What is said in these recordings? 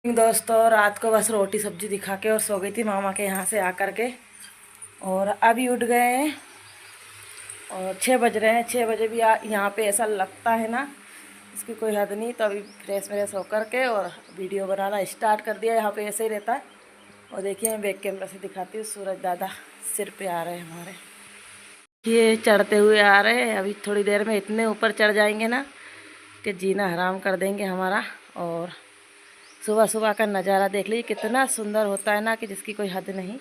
दोस्तों, रात को बस रोटी सब्जी दिखा के और सो गई थी मामा के यहाँ से आकर के। और अभी उठ गए हैं और 6 बज रहे हैं। 6 बजे भी यहाँ पे ऐसा लगता है ना, इसकी कोई हद नहीं। तो अभी फ्रेश व्रेश होकर के और वीडियो बनाना स्टार्ट कर दिया। यहाँ पे ऐसे ही रहता है। और देखिए, मैं बैक कैमरा से दिखाती हूँ। सूरज दादा सिर पे आ रहे हैं हमारे, ये चढ़ते हुए आ रहे हैं। अभी थोड़ी देर में इतने ऊपर चढ़ जाएंगे ना कि जीना हराम कर देंगे हमारा। और सुबह सुबह का नज़ारा देख लीजिए, कितना सुंदर होता है ना कि जिसकी कोई हद नहीं।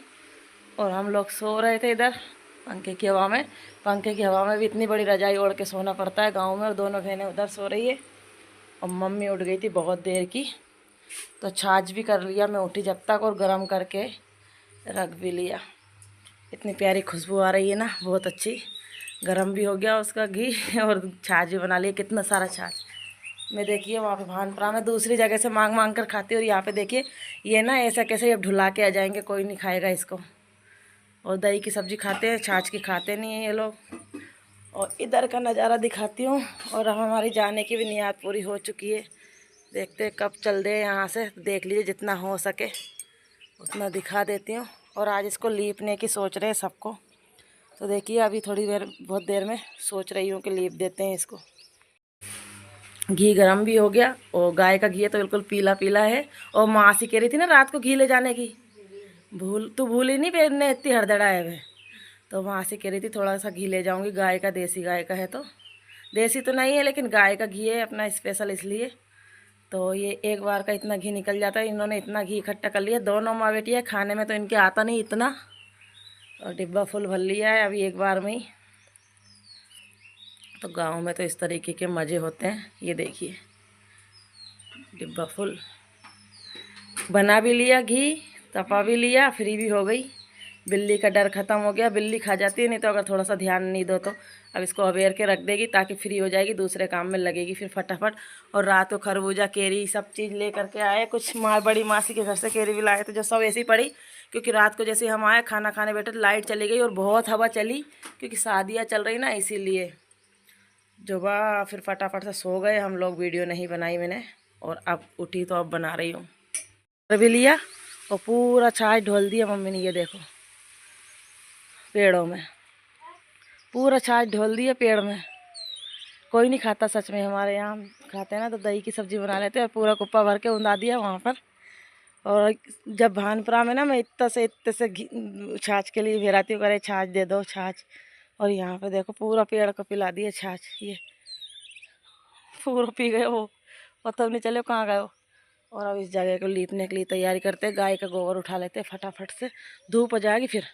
और हम लोग सो रहे थे इधर पंखे की हवा में। पंखे की हवा में भी इतनी बड़ी रजाई ओढ़ के सोना पड़ता है गांव में। और दोनों बहनें उधर सो रही है और मम्मी उठ गई थी बहुत देर की, तो छाछ भी कर लिया मैं उठी जब तक, और गरम करके रख भी लिया। इतनी प्यारी खुशबू आ रही है ना, बहुत अच्छी। गरम भी हो गया उसका घी और छाछ भी बना लिया, कितना सारा छाछ। मैं देखिए वहाँ पे भानपुरा में दूसरी जगह से मांग मांग कर खाती हूँ, और यहाँ पे देखिए ये ना ऐसा कैसे अब ढुला के आ जाएंगे, कोई नहीं खाएगा इसको। और दही की सब्ज़ी खाते हैं, छाछ की खाते नहीं हैं ये लोग। और इधर का नज़ारा दिखाती हूँ। और अब हमारी जाने की भी नियत पूरी हो चुकी है। देखते हैं कब चल दे यहाँ से। देख लीजिए, जितना हो सके उतना दिखा देती हूँ। और आज इसको लीपने की सोच रहे हैं सबको। तो देखिए, अभी थोड़ी देर बहुत देर में सोच रही हूँ कि लीप देते हैं इसको। घी गरम भी हो गया, और गाय का घी है तो बिल्कुल पीला पीला है। और मासी कह रही थी ना रात को घी ले जाने की, भूल ही नहीं पहनने, इतनी हड़दड़ा है वे। तो मासी कह रही थी थोड़ा सा घी ले जाऊंगी, गाय का, देसी गाय का है। तो देसी तो नहीं है लेकिन गाय का घी है अपना, स्पेशल इसलिए। तो ये एक बार का इतना घी निकल जाता है। इन्होंने इतना घी इकट्ठा कर लिया, दोनों माँ बेटी है। खाने में तो इनके आता नहीं इतना, और डिब्बा फुल भर लिया है अभी एक बार में ही। तो गाँव में तो इस तरीके के मज़े होते हैं। ये देखिए, डिब्बा फुल बना भी लिया, घी तपा भी लिया, फ्री भी हो गई। बिल्ली का डर ख़त्म हो गया, बिल्ली खा जाती है, नहीं तो अगर थोड़ा सा ध्यान नहीं दो तो। अब इसको अवेयर के रख देगी ताकि फ्री हो जाएगी, दूसरे काम में लगेगी फिर फटाफट। और रात को खरबूजा केरी सब चीज़ ले करके आए। कुछ बड़ी मासी के घर से केरी भी लाए थे, जो सब ऐसी ही पड़ी। क्योंकि रात को जैसे हम आए खाना खाने बैठे, लाइट चली गई और बहुत हवा चली, क्योंकि शादियाँ चल रही ना इसीलिए। जो फिर फटाफट से सो गए हम लोग, वीडियो नहीं बनाई मैंने। और अब उठी तो अब बना रही हूँ। भी लिया और पूरा छाछ ढोल दिया मम्मी ने। ये देखो, पेड़ों में पूरा छाछ ढोल दिया पेड़ में। कोई नहीं खाता सच में, हमारे यहाँ खाते हैं ना तो दही की सब्ज़ी बना लेते हैं। और पूरा कुप्पा भर के उंधा दिया वहाँ पर। और जब भानपुरा में ना मैं इतने से छाछ के लिए भेराती हूँ, करे छाछ दे दो छाछ। और यहाँ पे देखो पूरा पेड़ को पिला दिया छाछ। ये पूरा पी गए वो, पता नहीं चले कहाँ गए वो। और अब इस जगह को लीपने के लिए तैयारी करते हैं। गाय का गोबर उठा लेते हैं फटाफट से, धूप हो जाएगी फिर।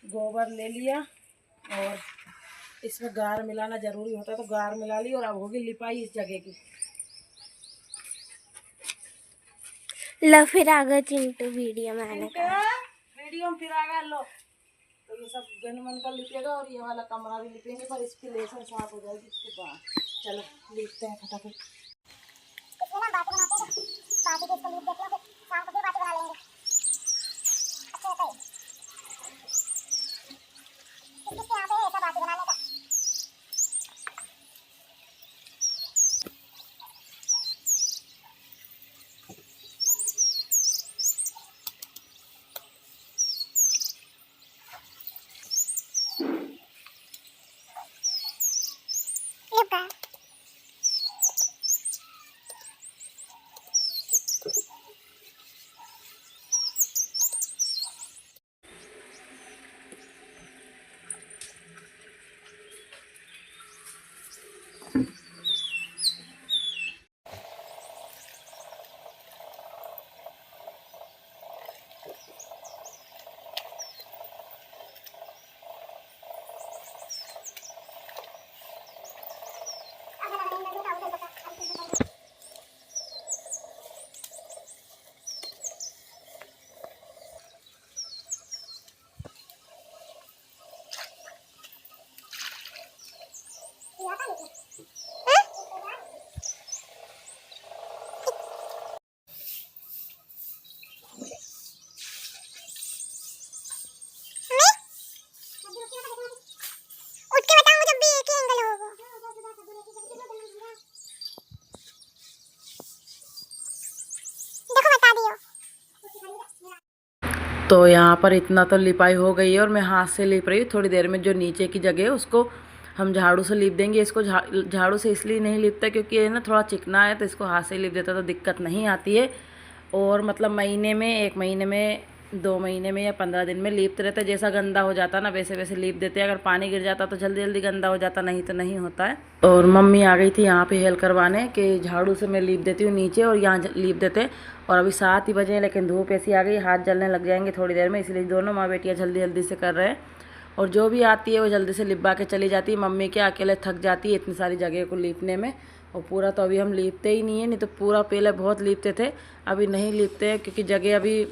गोबर ले लिया और इसमें गार मिलाना जरूरी होता है, तो गार मिला ली। और अब होगी लिपाई इस जगह की। लो फिर आ गए चिंटू वीडियो में आने का। वीडियो में फिर आ गया लो। तो ये सब गन मन का लिपेगा और ये वाला कमरा भी लिपेंगे, पर इसकी लेसर साफ हो जाएगी इसके बाद। चलो लिखते हैं फटाफट। तो यहाँ पर इतना तो लिपाई हो गई है और मैं हाथ से लिप रही हूँ। थोड़ी देर में जो नीचे की जगह है उसको हम झाड़ू से लिप देंगे। इसको झाड़ू से इसलिए नहीं लिपता क्योंकि ये ना थोड़ा चिकना है, तो इसको हाथ से लिप देता तो दिक्कत नहीं आती है। और मतलब महीने में, 1 महीने में, 2 महीने में या 15 दिन में लीपते रहते। जैसा गंदा हो जाता ना वैसे वैसे लीप देते हैं। अगर पानी गिर जाता तो जल्दी जल्दी गंदा हो जाता, नहीं तो नहीं होता है। और मम्मी आ गई थी यहाँ पे हेल्प करवाने कि झाड़ू से मैं लीप देती हूँ नीचे और यहाँ लीप देते। और अभी 7 ही बजे हैं लेकिन धूप ऐसी आ गई, हाथ जलने लग जाएंगे थोड़ी देर में, इसलिए दोनों माँ बेटियाँ जल्दी जल्दी से कर रहे हैं। और जो भी आती है वो जल्दी से लिपा के चली जाती है। मम्मी क्या अकेले थक जाती है इतनी सारी जगह को लीपने में। और पूरा तो अभी हम लीपते ही नहीं है, नहीं तो पूरा पहले बहुत लीपते थे, अभी नहीं लीपते हैं क्योंकि जगह अभी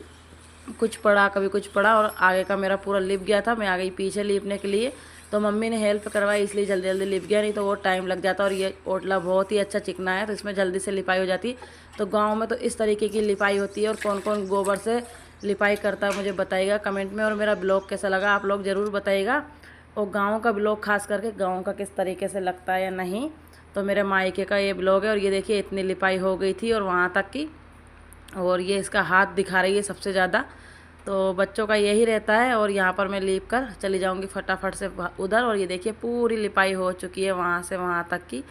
कुछ पड़ा कभी कुछ पड़ा। और आगे का मेरा पूरा लिप गया था, मैं आ गई पीछे लीपने के लिए, तो मम्मी ने हेल्प करवाई इसलिए जल्दी जल्दी लिप गया, नहीं तो वो टाइम लग जाता। और ये ओटला बहुत ही अच्छा चिकना है तो इसमें जल्दी से लिपाई हो जाती। तो गांव में तो इस तरीके की लिपाई होती है। और कौन कौन गोबर से लिपाई करता है मुझे बताइएगा कमेंट में। और मेरा ब्लॉग कैसा लगा आप लोग ज़रूर बताइएगा। और गाँव का ब्लॉग खास करके गाँव का किस तरीके से लगता है या नहीं। तो मेरे मायके का ये ब्लॉग है। और ये देखिए इतनी लिपाई हो गई थी और वहाँ तक की। और ये इसका हाथ दिखा रही है सबसे ज़्यादा, तो बच्चों का यही रहता है। और यहाँ पर मैं लीप कर चली जाऊँगी फटाफट से उधर। और ये देखिए पूरी लिपाई हो चुकी है वहाँ से वहाँ तक की।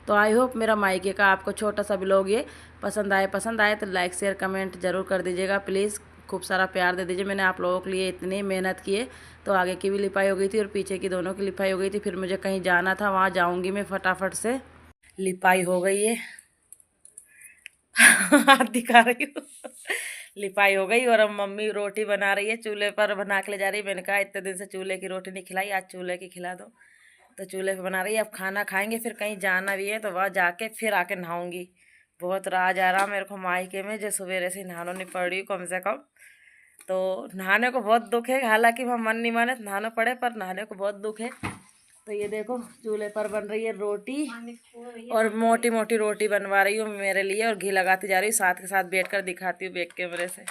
तो आई होप मेरा मायके का आपको छोटा सा ब्लॉग ये पसंद आए तो लाइक शेयर कमेंट ज़रूर कर दीजिएगा प्लीज़। खूब सारा प्यार दे दीजिए। मैंने आप लोगों के लिए इतनी मेहनत की है। तो आगे की भी लिपाई हो गई थी और पीछे की दोनों की लिपाई हो गई थी। फिर मुझे कहीं जाना था, वहाँ जाऊँगी मैं फटाफट से। लिपाई हो गई है हाथ दिखा रही हूँ लिपाई हो गई। और अब मम्मी रोटी बना रही है, चूल्हे पर बना के ले जा रही है। मैंने कहा इतने दिन से चूल्हे की रोटी नहीं खिलाई, आज चूल्हे की खिला दो। तो चूल्हे पे बना रही है। अब खाना खाएंगे, फिर कहीं जाना भी है तो वहाँ जाके फिर आके नहाऊंगी। बहुत राज आ रहा मेरे को मायके में, जो सवेरे से नहाना नहीं पड़ रही कम से कम। तो नहाने को बहुत दुख है, हालांकि वहाँ मन नहीं माने तो नहाना पड़े, पर नहाने को बहुत दुख है। तो ये देखो चूल्हे पर बन रही है रोटी और मोटी मोटी रोटी बनवा रही हूँ मेरे लिए और घी लगाती जा रही हूँ। साथ के साथ बैठ कर दिखाती हूँ बैक कैमरे से।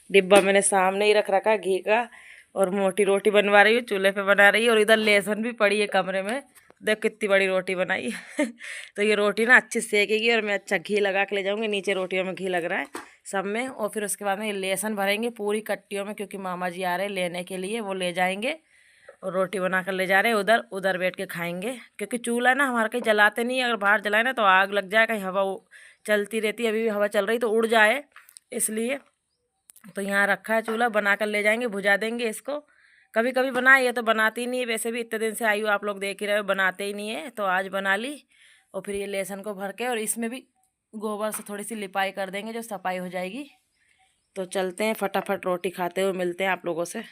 डिब्बा मैंने सामने ही रख रखा है घी का और मोटी रोटी बनवा रही हूँ, चूल्हे पे बना रही है। और इधर लहसुन भी पड़ी है कमरे में, देख कितनी बड़ी रोटी बनाई है तो ये रोटी ना अच्छी सेकेगी और मैं अच्छा घी लगा के ले जाऊँगी। नीचे रोटियों में घी लग रहा है सब में। और फिर उसके बाद में ये लहसुन भरेंगे पूरी कट्टियों में, क्योंकि मामा जी आ रहे हैं लेने के लिए, वो ले जाएंगे। और रोटी बना कर ले जा रहे हैं उधर, उधर बैठ के खाएंगे। क्योंकि चूल्हा ना हमारे कहीं जलाते नहीं है, अगर बाहर जलाए ना तो आग लग जाए, कहीं हवा चलती रहती है, अभी भी हवा चल रही तो उड़ जाए, इसलिए तो यहाँ रखा है चूल्हा। बना कर ले जाएंगे, भुजा देंगे इसको। कभी कभी बनाए, ये तो बनाती नहीं है, वैसे भी इतने दिन से आई हूँ आप लोग देख ही रहे हो, बनाते ही नहीं है, तो आज बना ली। और फिर ये लहसुन को भर के और इसमें भी गोबर से थोड़ी सी लिपाई कर देंगे, जो सफाई हो जाएगी। तो चलते हैं फटाफट रोटी खाते हुए, मिलते हैं आप लोगों से।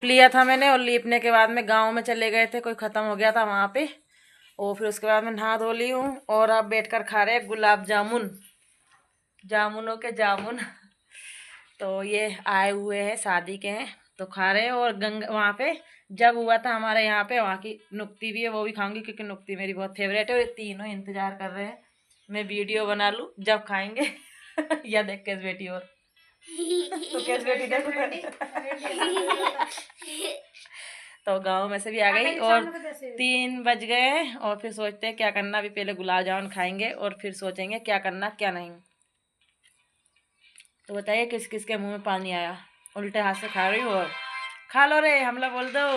लिया था मैंने और लीपने के बाद में गांव में चले गए थे, कोई ख़त्म हो गया था वहाँ पे। और फिर उसके बाद में नहा धो ली हूँ और अब बैठकर खा रहे हैं गुलाब जामुन, जामुनों के जामुन तो ये आए हुए हैं, शादी के हैं तो खा रहे हैं। और वहाँ पे जब हुआ था हमारे यहाँ पे, वहाँ की नुक्ती भी है, वो भी खाऊंगी क्योंकि नुक्ती मेरी बहुत फेवरेट है। और ये तीनों इंतजार कर रहे हैं मैं वीडियो बना लूँ जब खाएंगे या देख कैस बेटी और तो कैस बेटी देखो तो गांव में से भी आ गई और 3 बज गए हैं। और फिर सोचते हैं क्या करना, अभी पहले गुलाब जामुन खाएंगे और फिर सोचेंगे क्या करना क्या नहीं। तो बताइए किस किस के मुंह में पानी आया, उल्टे हाथ से खा रही हो। और खा लो रे, हमला बोल दो।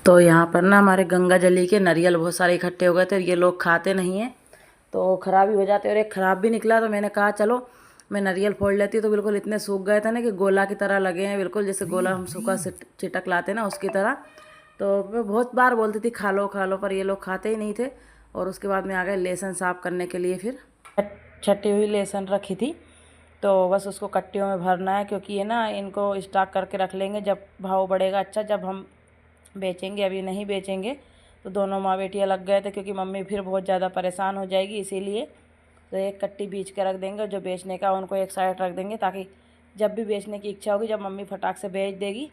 तो यहाँ पर ना हमारे गंगा जली के नारियल बहुत सारे इकट्ठे हो गए थे और ये लोग खाते नहीं हैं तो ख़राब ही हो जाते। और एक ख़राब भी निकला तो मैंने कहा चलो मैं नारियल फोड़ लेती हूँ। तो बिल्कुल इतने सूख गए थे ना कि गोला की तरह लगे हैं, बिल्कुल जैसे गोला हम सूखा चिटक लाते ना उसकी तरह। तो मैं बहुत बार बोलती थी खा लो, पर ये लोग खाते ही नहीं थे। और उसके बाद में आ गए लहसुन साफ़ करने के लिए। फिर छटी हुई लहसुन रखी थी तो बस उसको कट्टियों में भरना है, क्योंकि ये ना इनको स्टॉक करके रख लेंगे जब भाव बढ़ेगा। अच्छा जब हम बेचेंगे, अभी नहीं बेचेंगे। तो दोनों माँ बेटियाँ लग गए थे क्योंकि मम्मी फिर बहुत ज़्यादा परेशान हो जाएगी, इसीलिए तो एक कट्टी बीच के रख देंगे और जो बेचने का उनको एक साइड रख देंगे, ताकि जब भी बेचने की इच्छा होगी, जब मम्मी फटाक से बेच देगी।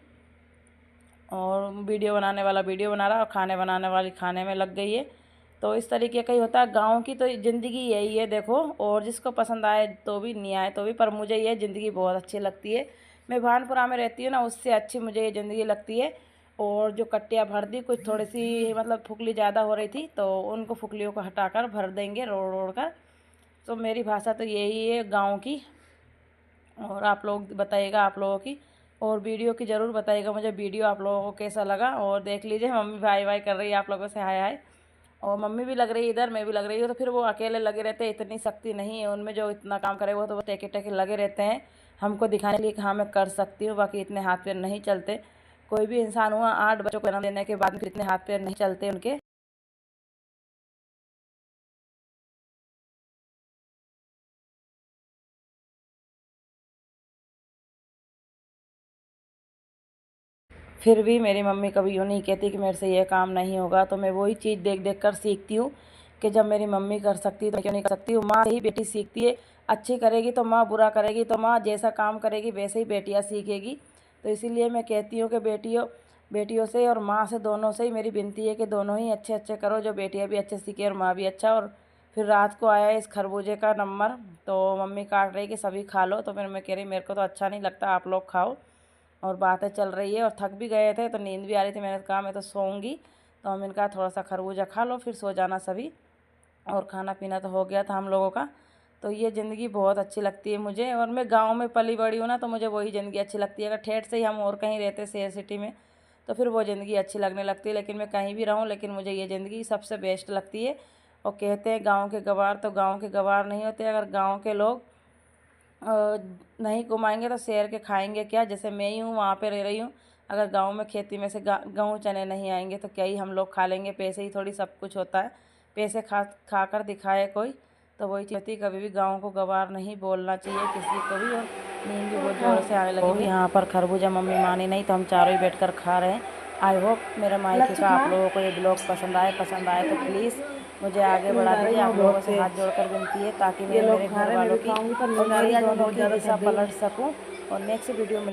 और वीडियो बनाने वाला वीडियो बना रहा और खाने बनाने वाली खाने में लग गई है। तो इस तरीके का ही होता है गाँव की तो ज़िंदगी यही है देखो। और जिसको पसंद आए तो भी, नहीं आए तो भी, पर मुझे ये ज़िंदगी बहुत अच्छी लगती है। मैं भानपुरा में रहती हूँ ना, उससे अच्छी मुझे ये ज़िंदगी लगती है। और जो कट्टियाँ भर दी, कुछ थोड़ी सी मतलब फुकली ज़्यादा हो रही थी तो उनको फुकलियों को हटाकर भर देंगे रोड़ कर। तो मेरी भाषा तो यही है गाँव की। और आप लोग बताइएगा आप लोगों की, और वीडियो की ज़रूर बताइएगा मुझे वीडियो आप लोगों को कैसा लगा। और देख लीजिए मम्मी भाई भाई कर रही है आप लोगों से, हाय हाय। और मम्मी भी लग रही है इधर, मैं भी लग रही हूँ। तो फिर वो अकेले लगे रहते हैं, इतनी शक्ति नहीं है उनमें जो इतना काम करे। वो तो वो टेके टेके लगे रहते हैं हमको दिखाने के लिए कि हाँ मैं कर सकती हूँ, बाकी इतने हाथ पैर नहीं चलते। कोई भी इंसान हुआ 8 बच्चों को जन्म देने के बाद फिर इतने हाथ पैर नहीं चलते उनके। फिर भी मेरी मम्मी कभी यूँ नहीं कहती कि मेरे से ये काम नहीं होगा। तो मैं वही चीज़ देख देख कर सीखती हूँ कि जब मेरी मम्मी कर सकती है तो मैं क्यों नहीं कर सकती हूँ। माँ से ही बेटी सीखती है, अच्छी करेगी तो माँ, बुरा करेगी तो माँ, जैसा काम करेगी वैसे ही बेटियाँ सीखेगी। तो इसीलिए मैं कहती हूँ कि बेटियों से और माँ से, दोनों से ही मेरी विनती है कि दोनों ही अच्छे अच्छे करो, जो बेटियाँ भी अच्छे सीखे और माँ भी अच्छा। और फिर रात को आया इस खरबूजे का नंबर, तो मम्मी काट रही कि सभी खा लो। तो फिर मैं कह रही मेरे को तो अच्छा नहीं लगता, आप लोग खाओ। और बातें चल रही है और थक भी गए थे तो नींद भी आ रही थी। मैंने कहा मैं तो सोऊंगी। तो हम इनका थोड़ा सा खरबूजा खा लो फिर सो जाना सभी। और खाना पीना तो हो गया था हम लोगों का। तो ये ज़िंदगी बहुत अच्छी लगती है मुझे। और मैं गांव में पली बड़ी हूँ ना, तो मुझे वही ज़िंदगी अच्छी लगती है। अगर ठेठ से ही हम और कहीं रहते शहर सिटी में तो फिर वो ज़िंदगी अच्छी लगने लगती है। लेकिन मैं कहीं भी रहूँ, लेकिन मुझे ये ज़िंदगी सबसे बेस्ट लगती है। और कहते हैं गाँव के गवार, तो गाँव के गवार नहीं होते। अगर गाँव के लोग नहीं कमाएंगे तो शहर के खाएंगे क्या। जैसे मैं ही हूँ, वहाँ पे रह रही हूँ। अगर गांव में खेती में से गेहूँ चने नहीं आएंगे तो क्या ही हम लोग खा लेंगे। पैसे ही थोड़ी सब कुछ होता है, पैसे खा कर दिखाए कोई। तो वही चीज़ होती, कभी भी गाँव को गवार नहीं बोलना चाहिए किसी को भी। और नींद भी बहुत ज़ोर से आने लगी थी। यहाँ पर खरबूजा मम्मी मानी नहीं तो हम चारों ही बैठ खा रहे हैं। आई होप मेरे मायके का आप लोगों को ये ब्लॉग पसंद आए तो प्लीज़ मुझे आगे बढ़ा दीजिए। आप लोगों से हाथ जोड़कर विनती है ताकि मैं मेरे घर वालों की और मेरी दोनों की दिशा पलट सकूं। और नेक्स्ट वीडियो में